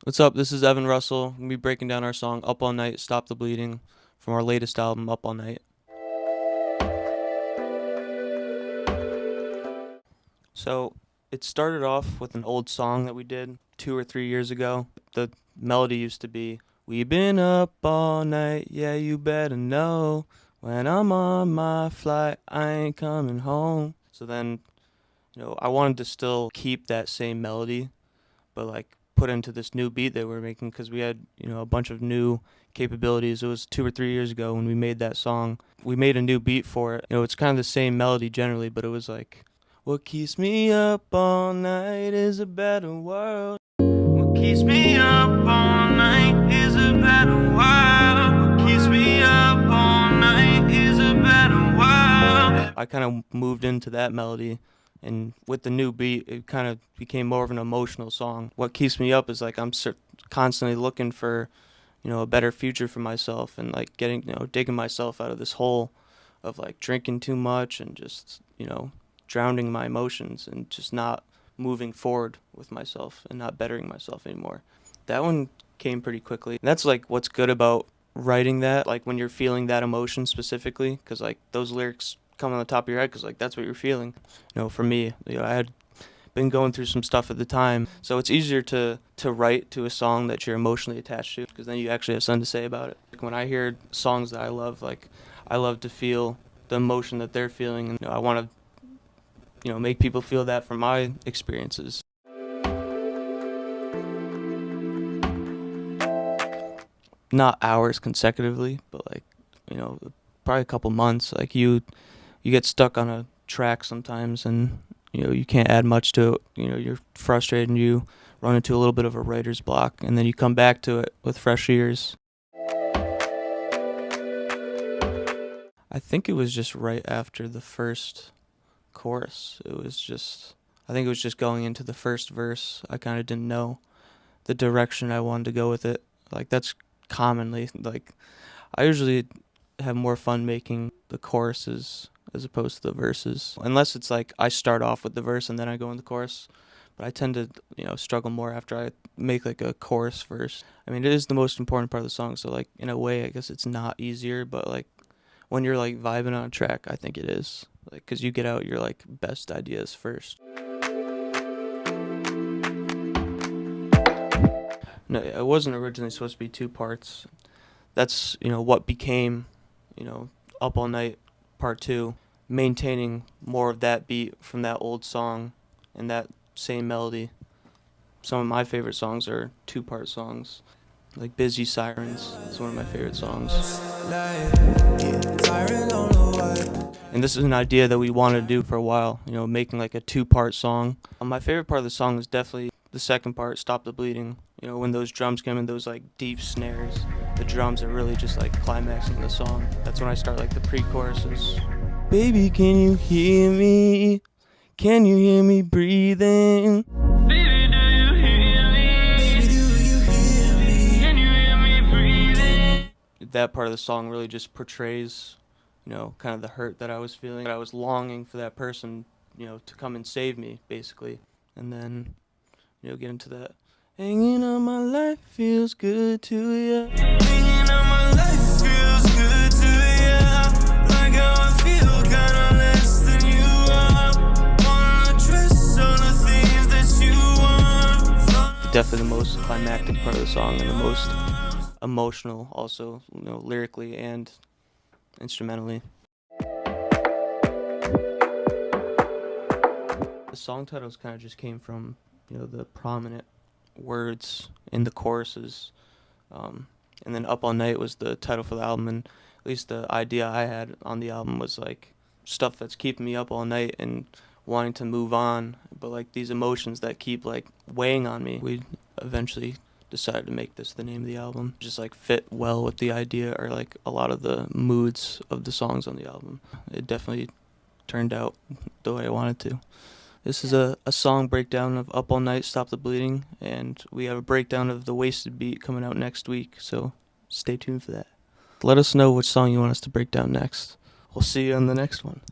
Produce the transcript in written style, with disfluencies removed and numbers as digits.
What's up? This is Evan Russell. I'm going to be breaking down our song Up All Night, Stop the Bleeding from our latest album, Up All Night. So, it started off with an old song that we did 2 or 3 years ago. The melody used to be, "We been up all night, yeah, you better know. When I'm on my flight, I ain't coming home." So then, I wanted to still keep that same melody, but like put into this new beat that we're making because we had a bunch of new capabilities. It was 2 or 3 years ago when we made that song. We made a new beat for it. It's kind of the same melody generally, but it was like, "What keeps me up all night is a better world. What keeps me up all night is a better world. What keeps me up all night is a better world." I kind of moved into that melody, and with the new beat, it kind of became more of an emotional song. What keeps me up is like I'm constantly looking for, a better future for myself, and like digging myself out of this hole of like drinking too much and just, drowning my emotions and just not moving forward with myself and not bettering myself anymore. That one came pretty quickly. And that's like what's good about writing that, like when you're feeling that emotion specifically, because like those lyrics come on the top of your head because like that's what you're feeling. For me, I had been going through some stuff at the time, so it's easier to write to a song that you're emotionally attached to, because then you actually have something to say about it. Like when I hear songs that I love, like I love to feel the emotion that they're feeling, and I want to make people feel that from my experiences. Not hours consecutively, but like probably a couple months. Like you get stuck on a track sometimes, and you can't add much to it. You're frustrated and you run into a little bit of a writer's block, and then you come back to it with fresh ears. I think it was just right after the first chorus. I think it was just going into the first verse. I kind of didn't know the direction I wanted to go with it. Like that's commonly, like I usually have more fun making the choruses as opposed to the verses, unless it's like I start off with the verse and then I go in the chorus. But I tend to struggle more after I make like a chorus first. I mean, it is the most important part of the song, so like in a way I guess it's not easier, but like when you're like vibing on a track, I think it is, like, because you get out your like best ideas first. No, it wasn't originally supposed to be 2 parts. That's what became Up All Night Part 2, maintaining more of that beat from that old song and that same melody. Some of my favorite songs are 2-part songs, like Busy Sirens. It's one of my favorite songs. And this is an idea that we wanted to do for a while, making like a 2-part song. My favorite part of the song is definitely the second part, Stop the Bleeding. When those drums come in, those like deep snares, the drums are really just like climaxing the song. That's when I start like the pre-choruses. Baby, can you hear me? Can you hear me breathing? Baby, do you hear me? Baby, do you hear me? Can you hear me breathing? That part of the song really just portrays, kind of the hurt that I was feeling. I was longing for that person, to come and save me, basically. And then, get into that. Hanging on my life feels good to ya. Hanging on my life feels good to ya. Like how I feel, kinda less than you are. Wanna trust all the things that you want. Definitely the most climactic part of the song, and the most emotional also, lyrically and instrumentally. The song titles kind of just came from, the prominent words in the choruses. And then Up All Night was the title for the album, and at least the idea I had on the album was like stuff that's keeping me up all night and wanting to move on, but like these emotions that keep like weighing on me. We eventually decided to make this the name of the album. Just like fit well with the idea, or like a lot of the moods of the songs on the album. It definitely turned out the way I wanted to. This is a song breakdown of Up All Night, Stop the Bleeding, and we have a breakdown of the Wasted Beat coming out next week, so stay tuned for that. Let us know which song you want us to break down next. We'll see you on the next one.